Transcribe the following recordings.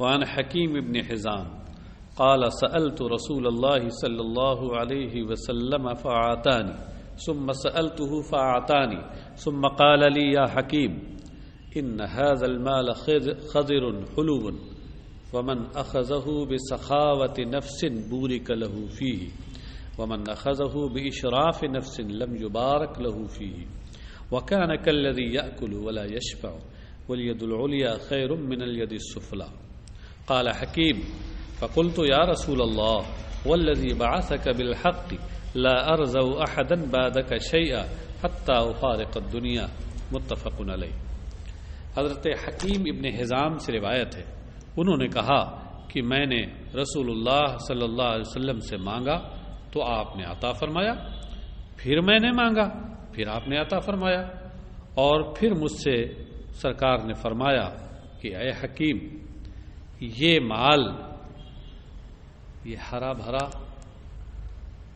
وعن حكيم بن حزام قال سألت رسول الله صلى الله عليه وسلم فأعطاني ثم سألته فأعطاني ثم قال لي يا حكيم إن هذا المال خضر حلو ومن أخذه بسخاوة نفس بورك له فيه ومن أخذه بإشراف نفس لم يبارك له فيه وكان كالذي يأكل ولا يشبع واليد العليا خير من اليد السفلى. قال حكيم فقلت يا رسول الله والذي بعثك بالحق لا أرزو أحدا بعدك شيئا حتى أفارق الدنيا. متفق علیہ. حضرت حکیم ابن حزام سے روایت ہے، انہوں نے کہا کہ میں نے رسول اللہ صلی اللہ علیہ وسلم سے مانگا تو آپ نے عطا فرمایا، پھر میں نے مانگا پھر آپ نے عطا فرمایا، اور پھر مجھ سے سرکار نے فرمایا کہ اے حکیم یہ مال یہ ہرا بھرا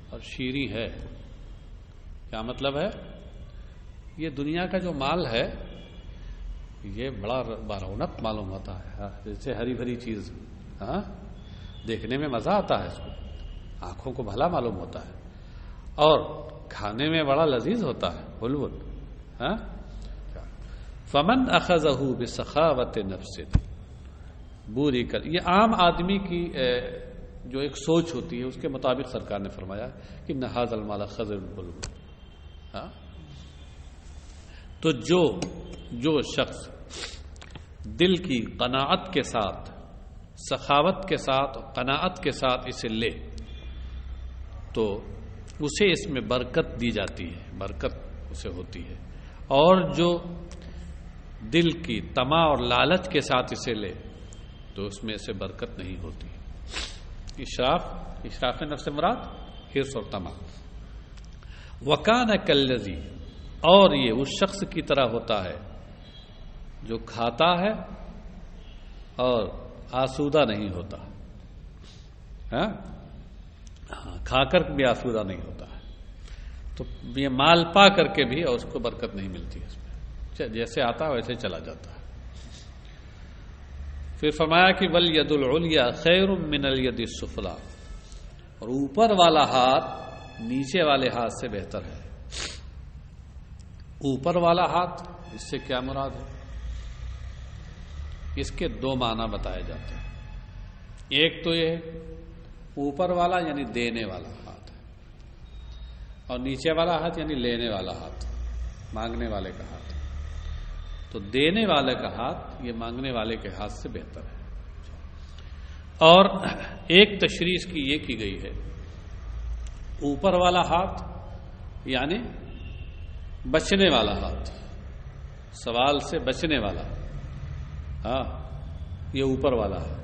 اور شیریں ہے. کیا مطلب ہے؟ یہ دنیا کا جو مال ہے یہ بڑا رونق معلوم ہوتا ہے، جیسے ہری بھری چیز دیکھنے میں مزہ آتا ہے، اس کو آنکھوں کو بھلا معلوم ہوتا ہے اور کھانے میں بڑا لذیذ ہوتا ہے. بلبل فمن اخذہ بسخاوت نفس بوری کر، یہ عام آدمی کی جو ایک سوچ ہوتی ہے اس کے مطابق سرکار نے فرمایا کہ نہاذ المال خضر بلبل. تو جو شخص دل کی قناعت کے ساتھ، سخاوت کے ساتھ، قناعت کے ساتھ اسے لے تو اسے اس میں برکت دی جاتی ہے، برکت اسے ہوتی ہے. اور جو دل کی طمع اور لالچ کے ساتھ اسے لے تو اس میں اسے برکت نہیں ہوتی. اشراف نفس مراد حرص اور طمع. وکان کالذی، اور یہ اس شخص کی طرح ہوتا ہے جو کھاتا ہے اور آسودہ نہیں ہوتا. کھا کر بھی آسودہ نہیں ہوتا ہے، تو یہ مال پا کر کے بھی اور اس کو برکت نہیں ملتی اس میں، جیسے آتا ہے ویسے چلا جاتا ہے. پھر فرمایا کہ والید العلیا خیر من الید السفلی، اور اوپر والا ہاتھ نیچے والے ہاتھ سے بہتر ہے. اوپر والا ہاتھ، اس سے کیا مراد ہے؟ اس کے دو معنی بتائے جاتے ہیں. ایک تو یہ اوپر والا یعنی دینے والا ہاتھ ہے، اور نیچے والا ہاتھ یعنی لینے والا ہاتھ، مانگنے والے کا ہاتھ. تو دینے والے کا ہاتھ یہ مانگنے والے کے ہاتھ سے بہتر ہے. اور ایک تشریح اس کی یہ کی گئی ہے، اوپر والا ہاتھ یعنی بچنے والا ہاتھ، سوال سے بچنے والا، یہ اوپر والا ہے.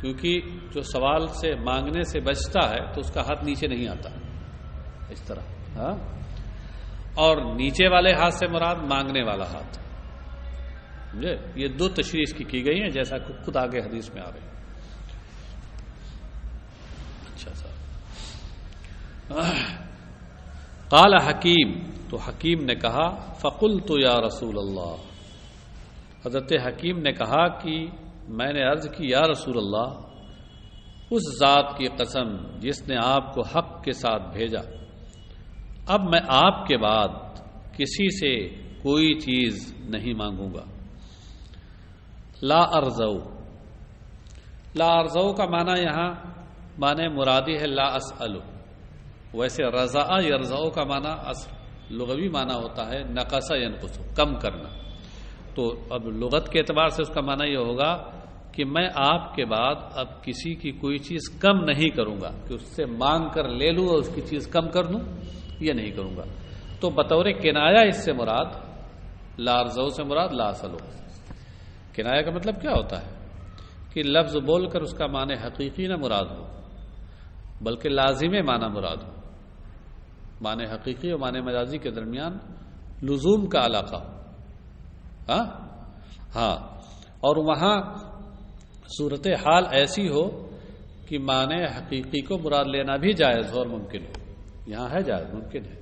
کیونکہ جو سوال سے مانگنے سے بچتا ہے تو اس کا ہاتھ نیچے نہیں آتا اس طرح. اور نیچے والے ہاتھ سے مراد مانگنے والا ہاتھ. یہ دو تشریح اس کی گئی ہیں، جیسا کہ خود آگے حدیث میں آ رہے ہیں. اچھا صاحب. قال حکیم، تو حکیم نے کہا فقلت یا رسول اللہ، حضرت حکیم نے کہا کہ میں نے عرض کی یا رسول اللہ، اس ذات کی قسم جس نے آپ کو حق کے ساتھ بھیجا، اب میں آپ کے بعد کسی سے کوئی چیز نہیں مانگوں گا. لا ارزو، لا ارزو کا معنی یہاں معنی مرادی ہے لا اسألو. ویسے رضا یرزو کا معنی لغوی معنی ہوتا ہے نقص ینقص، کم کرنا. تو اب لغت کے اعتبار سے اس کا معنی یہ ہوگا کہ میں آپ کے بعد اب کسی کی کوئی چیز کم نہیں کروں گا، کہ اس سے مانگ کر لے لوں اور اس کی چیز کم کر دوں، یہ نہیں کروں گا. تو بطور کنایا اس سے مراد، لا ارزو سے مراد لا اسلو. کنایا کا مطلب کیا ہوتا ہے کہ لفظ بول کر اس کا معنی حقیقی نہ مراد ہو بلکہ لازم معنی مراد ہو. معنی حقیقی اور معنی مجازی کے درمیان لزوم کا علاقہ. اور وہاں صورت حال ایسی ہو کہ معنی حقیقی کو مراد لینا بھی جائز ہو اور ممکن ہو. یہاں ہے جائز، ممکن ہے،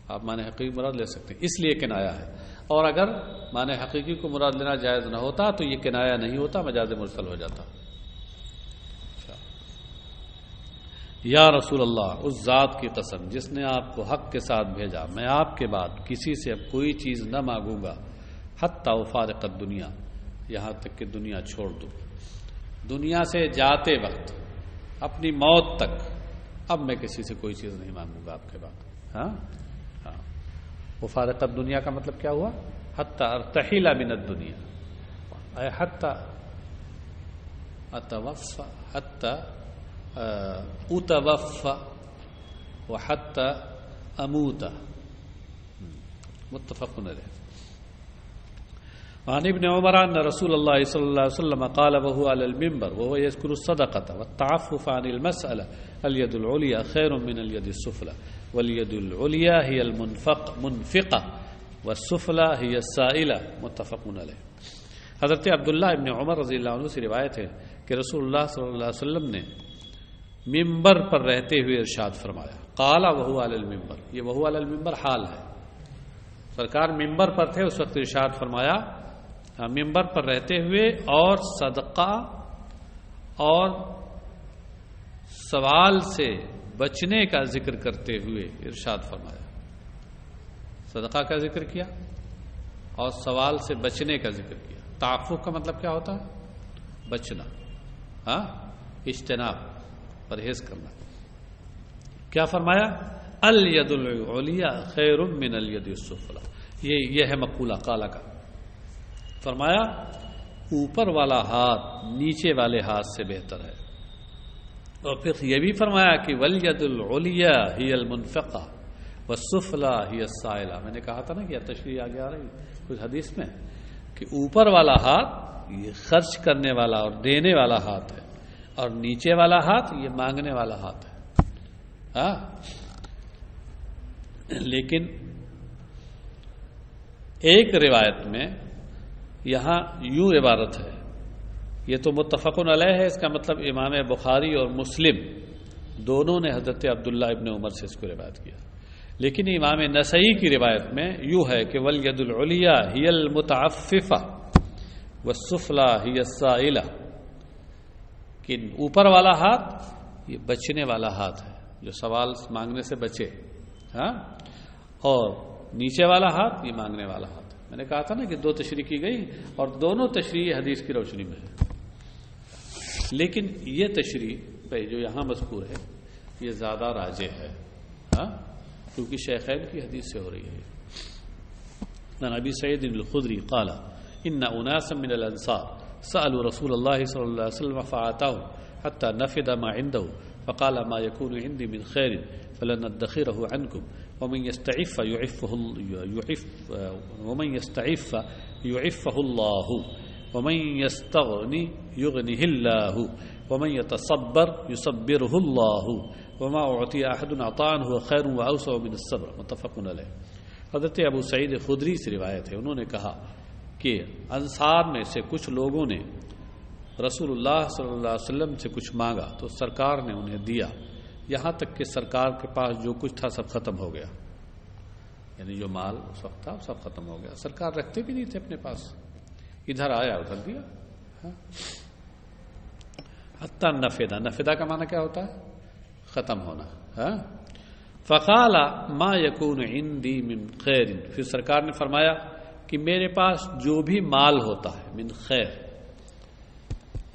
آپ معنی حقیقی مراد لے سکتے ہیں، اس لیے کنایا ہے. اور اگر معنی حقیقی کو مراد لینا جائز نہ ہوتا تو یہ کنایا نہیں ہوتا، مجاز مرسل ہو جاتا۔ یا رسول اللہ، اس ذات کی قسم جس نے آپ کو حق کے ساتھ بھیجا، میں آپ کے بعد کسی سے اب کوئی چیز نہ مانگوں گا حتی وفارق الدنیا، یہاں تک کہ دنیا چھوڑ دوں، دنیا سے جاتے وقت اپنی موت تک اب میں کسی سے کوئی چیز نہیں مانگوں گا آپ کے بعد۔ ہاں ہاں، وفارق الدنیا کا مطلب کیا ہوا؟ حتی ارتحل من الدنیا، اے حتی اتوفى، حتی اتوفى، وحتى اموت، متفق علیہ۔ وعن ابن عمر ان رسول الله صلى الله عليه وسلم قال وهو على المنبر وهو يذكر الصدقة والتعفف عن المسألة اليد العليا خير من اليد السفلى واليد العليا هي المنفقة والسفلى هي السائلة، متفق علیہ۔ حضرت عبداللہ ابن عمر رضی اللہ عنہ سے روایت ہے کہ رسول اللہ صلی اللہ علیہ وسلم نے ممبر پر رہتے ہوئے ارشاد فرمایا، قال وهو علی المنبر، یہ وهو علی المنبر حال ہے، سرکار ممبر پر تھے اس وقت ارشاد فرمایا ممبر پر رہتے ہوئے اور صدقہ اور سوال سے بچنے کا ذکر کرتے ہوئے ارشاد فرمایا، صدقہ کا ذکر کیا اور سوال سے بچنے کا ذکر کیا۔ تعفف کا مطلب کیا ہوتا ہے؟ بچنا، ہاں، اجتناب، پرہیز کرنا۔ کیا فرمایا؟ الید العلیٰ خیر من الید السفلی، یہ ہے مقولہ قالا کا۔ فرمایا اوپر والا ہاتھ نیچے والے ہاتھ سے بہتر ہے، اور پھر یہ بھی فرمایا کہ والید العلیٰ ہی المنفقہ والسفلی ہی السائلہ۔ میں نے کہا تھا نا کہ یہ تشریح آگے آ رہی کچھ حدیث میں کہ اوپر والا ہاتھ یہ خرچ کرنے والا اور دینے والا ہاتھ ہے، اور نیچے والا ہاتھ یہ مانگنے والا ہاتھ ہے۔ ہاں، لیکن ایک روایت میں یہاں یوں عبارت ہے، یہ تو متفق علیہ ہے، اس کا مطلب امام بخاری اور مسلم دونوں نے حضرت عبداللہ ابن عمر سے اس کو روایت کیا، لیکن امام نسائی کی روایت میں یوں ہے کہ والید العلیٰ ہی المتعففہ والسفلی ہی السائلہ، کہ اوپر والا ہاتھ یہ بچنے والا ہاتھ ہے جو سوال مانگنے سے بچے، ہاں، اور نیچے والا ہاتھ یہ مانگنے والا ہاتھ ہے۔ میں نے کہا تھا نا کہ دو تشریح کی گئی اور دونوں تشریح حدیث کی روشنی میں ہے، لیکن یہ تشریح پہ جو یہاں مذکور ہے یہ زیادہ راجح ہے، ہاں، کیونکہ شیخین کی حدیث سے ہو رہی ہے۔ عن ابی سعید الخدری قال ان اناسا من الانصار سألوا رسول الله صلى الله عليه وسلم فأعطاهم حتى نفد ما عنده فقال ما يكون عندي من خير فلن أدخره عنكم ومن يستعف يعفه الله ومن يستغني يغنه الله ومن يتصبر يصبره الله وما أعطي أحد عطاء هو خير وأوسع من الصبر، متفق علیہ۔ حضرت ابو سعید خدری سے روایت ہے، انہوں نے کہا کہ انصار میں سے کچھ لوگوں نے رسول اللہ صلی اللہ علیہ وسلم سے کچھ مانگا تو سرکار نے انہیں دیا، یہاں تک کہ سرکار کے پاس جو کچھ تھا سب ختم ہو گیا، یعنی جو مال اس وقت تھا سب ختم ہو گیا، سرکار رکھتے بھی نہیں تھے اپنے پاس، ادھر آیا ادھر دیا۔ حتی نفدا، نفدا کا معنی کیا ہوتا ہے؟ ختم ہونا۔ فقال ما یکون عندی من خیر، پھر سرکار نے فرمایا کہ میرے پاس جو بھی مال ہوتا ہے، من خیر،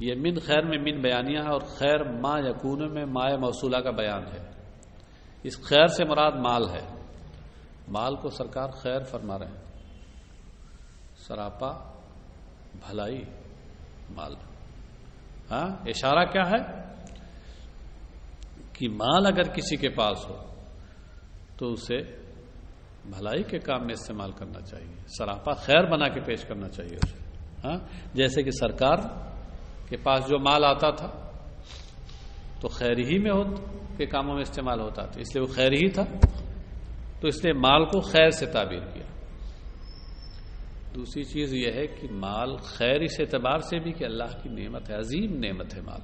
یہ من خیر میں من بیانیہ ہے، اور خیر ما یکون میں مائے موصولہ کا بیان ہے۔ اس خیر سے مراد مال ہے، مال کو سرکار خیر فرما رہے ہیں، سراپا بھلائی مال۔ ہاں، اشارہ کیا ہے کہ مال اگر کسی کے پاس ہو تو اسے بھلائی کے کام میں استعمال کرنا چاہیے، سراپا خیر بنا کے پیش کرنا چاہیے اسے۔ ہاں، جیسے کہ سرکار کے پاس جو مال آتا تھا تو خیر ہی میں کے کاموں میں استعمال ہوتا تھا، اس لیے وہ خیر ہی تھا، تو اس لیے مال کو خیر سے تعبیر کیا۔ دوسری چیز یہ ہے کہ مال خیر اس اعتبار سے بھی کہ اللہ کی نعمت ہے، عظیم نعمت ہے مال۔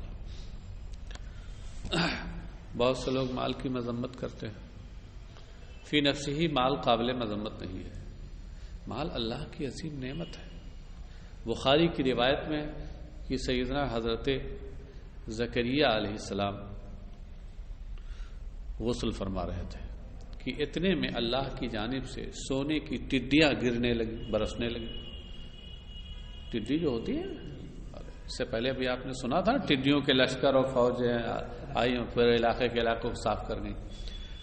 بہت سے لوگ مال کی مذمت کرتے ہیں، فی نفسہ ہی مال قابل مذمت نہیں ہے، مال اللہ کی عظیم نعمت ہے۔ بخاری کی روایت میں کہ سیدنا حضرت زکریہ علیہ السلام غسل فرما رہے تھے کہ اتنے میں اللہ کی جانب سے سونے کی ٹڈیاں گرنے لگی، برسنے لگی۔ ٹڈی جو ہوتی ہے، اس سے پہلے بھی آپ نے سنا تھا ٹڈیوں کے لشکر اور فوجیں آئی اور پورے علاقے کے علاقوں کو صاف کر گئی،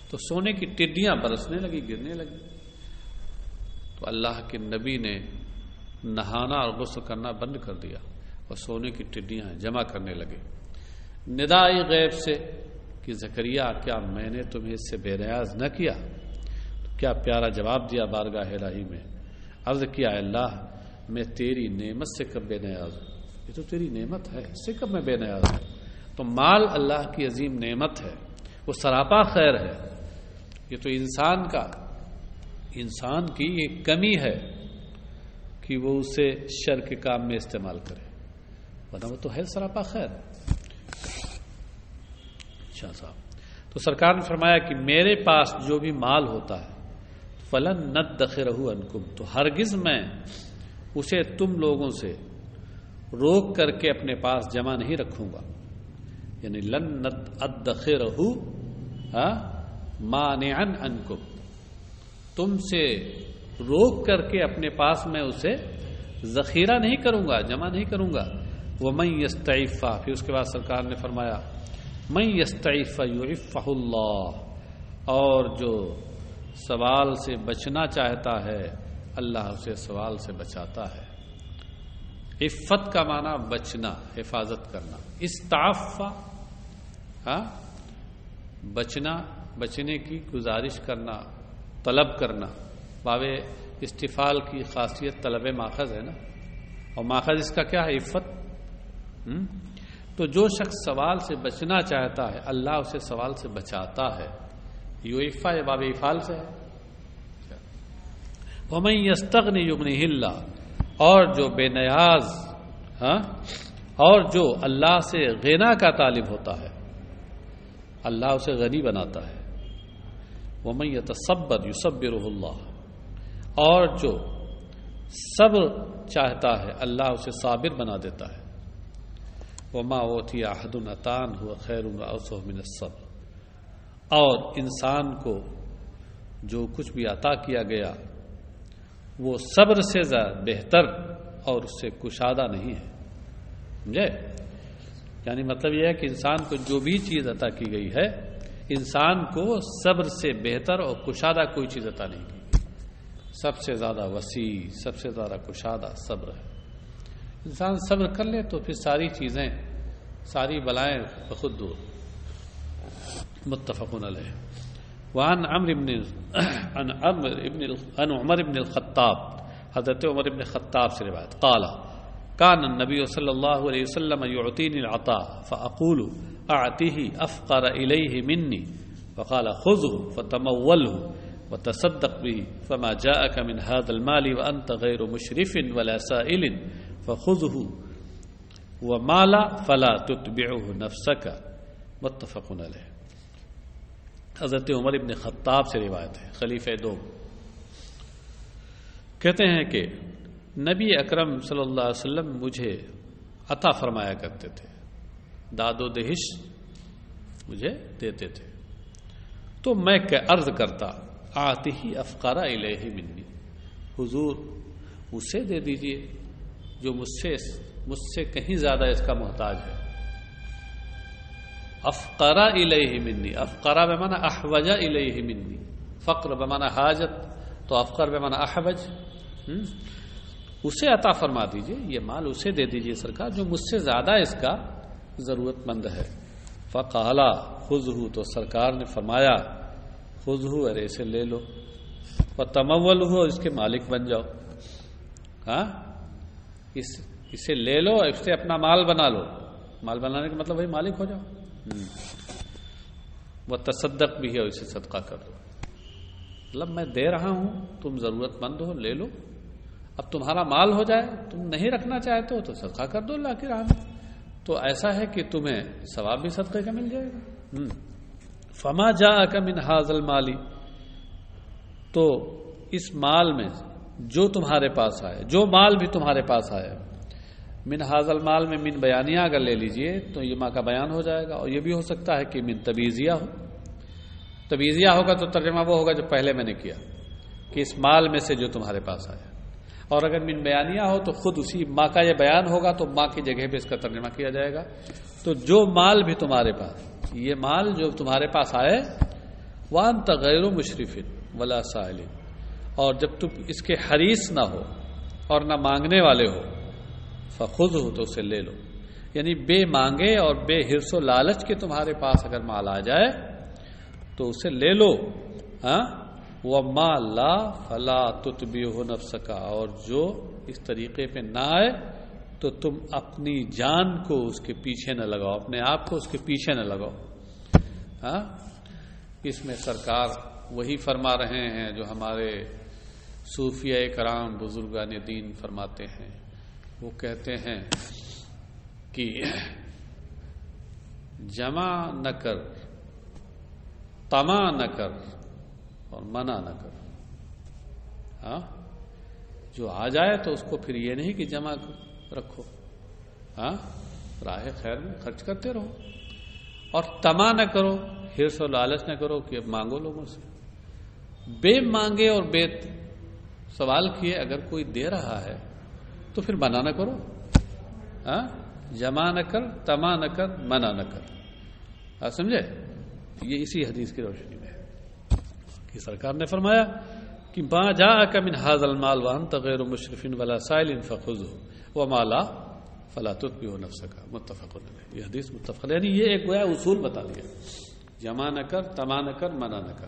تو سونے کی ٹڈیاں برسنے لگی، گرنے لگی۔ تو اللہ کے نبی نے نہانا اور غسل کرنا بند کر دیا اور سونے کی ٹڈیاں جمع کرنے لگے۔ ندا آئی غیب سے کہ زکریا کیا میں نے تمہیں اس سے بے نیاز نہ کیا؟ تو کیا پیارا جواب دیا بارگاہ الہی میں، عرض کیا اللہ میں تیری نعمت سے کب بے نیاز ہوں، یہ تو تیری نعمت ہے، اس سے کب میں بے نیاز ہوں۔ تو مال اللہ کی عظیم نعمت ہے، وہ سراپا خیر ہے۔ یہ تو انسان کی یہ کمی ہے کہ وہ اسے شر کے کام میں استعمال کرے، ورنہ وہ تو ہے سراپا خیر۔ اچھا صاحب، تو سرکار نے فرمایا کہ میرے پاس جو بھی مال ہوتا ہے فلن ندخرہ عنکم، تو ہرگز میں اسے تم لوگوں سے روک کر کے اپنے پاس جمع نہیں رکھوں گا، یعنی لن ادخرہ مانعا عنکم، تم سے روک کر کے اپنے پاس میں اسے ذخیرہ نہیں کروں گا، جمع نہیں کروں گا۔ وَمَن يَسْتَعِفَّ، پھر اس کے بعد سرکار نے فرمایا مَن يَسْتَعِفَّ يُعِفَّهُ اللَّهُ، اور جو سوال سے بچنا چاہتا ہے اللہ اسے سوال سے بچاتا ہے۔ عفت کا معنی بچنا، حفاظت کرنا۔ استعف بچنا، بچنے کی گزارش کرنا، طلب کرنا۔ باب استفال کی خاصیت طلب ماخذ ہے نا، اور ماخذ اس کا کیا ہے؟ عفت۔ تو جو شخص سوال سے بچنا چاہتا ہے اللہ اسے سوال سے بچاتا ہے۔ یعفا یہ باب افعال سے ہے۔ وَمَن يَسْتَغْنِ يُغْنِهِ اللَّهُ، اور جو بے نیاز اور جو اللہ سے غنا کا طالب ہوتا ہے اللہ اسے غنی بناتا ہے۔ وَمَن يَتَصَبَّرْ يُصَبِّرُهُ اللَّهُ، اور جو صبر چاہتا ہے اللہ اسے صابر بنا دیتا ہے۔ وَمَا أُوتِيَ أَحَدٌ عَطَاءً هُوَ خَيْرٌ وَأَوْسَعُ مِنَ الصَّبْرِ، اور انسان کو جو کچھ بھی عطا کیا گیا وہ صبر سے زیادہ بہتر اور اس سے کشادہ نہیں ہے۔ سمجھے؟ یعنی مطلب یہ ہے کہ انسان کو جو بھی چیز عطا کی گئی ہے انسان کو صبر سے بہتر اور کشادہ کوئی چیز عطا نہیں کی، سب سے زیادہ وسیع، سب سے زیادہ کشادہ صبر ہے۔ انسان صبر کر لے تو پھر ساری چیزیں، ساری بلائیں بخود دور۔ متفق علیہ۔ وعن عمر بن الخطاب، حضرت عمر بن خطاب سے روایت، قال كان النبي صلی اللہ علیہ وسلم يعطيني العطاء فأقول أعطيه أفقر إليه مني فقال خذه فتموله وتصدق به فما جاءك من هذا المال وأنت غير مشرف ولا سائل فخذه ومال فلا تتبعه نفسك۔ متفق علیہ۔ حضرت عمر ابن خطاب سے روایت ہے، خلیفہ دوم، کہتے ہیں کہ نبی اکرم صلی اللہ علیہ وسلم مجھے عطا فرمایا کرتے تھے، داد و دہش مجھے دیتے تھے، تو میں عرض کرتا آتِهِ أَفْقَرَ إِلَيْهِ مِنِّي، حضور اسے دے دیجئے جو مجھ سے کہیں زیادہ اس کا محتاج ہے۔ افقر الیہ منی، افقر بمعنی احوج الیہ منی، فقر بمعنی حاجت، تو افقر بمعنی احوج، اسے عطا فرما دیجئے، یہ مال اسے دے دیجئے سرکار جو مجھ سے زیادہ اس کا ضرورت مند ہے۔ فقال خذہ، تو سرکار نے فرمایا خذہ، ارے اسے لے لو، وتمولہ، اس کے مالک بن جاؤ۔ اسے لے لو، اس سے اپنا مال بنا لو، مال بنانے کا مطلب وہی مالک ہو جاؤ۔ وہ تصدق بھی ہے، اسے صدقہ کر دو، مطلب میں دے رہا ہوں، تم ضرورت مند ہو، لے لو، اب تمہارا مال ہو جائے، تم نہیں رکھنا چاہتے ہو تو صدقہ کر دو اللہ کی راہ میں، تو ایسا ہے کہ تمہیں ثواب بھی صدقے کا مل جائے گا۔ فما جاءک من ھذا المال، تو اس مال میں جو تمہارے پاس آئے، جو مال بھی تمہارے پاس آئے. من حاضل مال میں من بیانیہ اگر لے لیجئے تو یہ ماں کا بیان ہو جائے گا، اور یہ بھی ہو سکتا ہے کہ من تبیزیہ ہو. تبیزیہ ہوگا تو ترجمہ وہ ہوگا جو پہلے میں نے کیا کہ اس مال میں سے جو تمہارے پاس آیا. اور اگر من بیانیہ ہو تو خود اسی ماں کا یہ بیان ہوگا تو ماں کی جگہ پہ اس کا ترجمہ کیا جائے گا. تو جو مال بھی تمہارے پاس، یہ مال جو تمہارے پاس آئے، وانت غیر مشرف ولا سائل، اور جب تم اس کے حریص نہ ہو اور نہ مانگنے والے ہو، فخذہ تو اسے لے لو. یعنی بے مانگے اور بے حرص و لالچ کے تمہارے پاس اگر مال آ جائے تو اسے لے لو. وَمَا لَا فَلَا تُتْبِعُهُ نَفْسَكَ، اور جو اس طریقے پہ نہ آئے تو تم اپنی جان کو اس کے پیچھے نہ لگاؤ، اپنے آپ کو اس کے پیچھے نہ لگاؤ. اس میں سرکار وہی فرما رہے ہیں جو ہمارے صوفیہ کرام بزرگان دین فرماتے ہیں. وہ کہتے ہیں کہ جمع نہ کر، طمع نہ کر اور منع نہ کر. جو آ جائے تو اس کو پھر یہ نہیں کہ جمع رکھو، راہ خیر میں خرچ کرتے رہو. اور طمع نہ کرو، حرص و لالچ نہ کرو کہ اب مانگو لوگوں سے. بے مانگے اور بے سوال کیے اگر کوئی دے رہا ہے تو پھر منع نہ کرو. جمع نہ کر، طمع نہ کر، منع نہ کر. سمجھے؟ یہ اسی حدیث کی روشنی میں کہ سرکار نے فرمایا کہ ما جاءک من ھذا المال وانت غیر مشرف ولا سائل فخذہ وما لا فلا تتبع نفسک. متفق علیہ. یہ حدیث متفق، یعنی یہ ایک گویا اصول بتا دیا، جمع نہ کر، طمع نہ کر، منع نہ کر.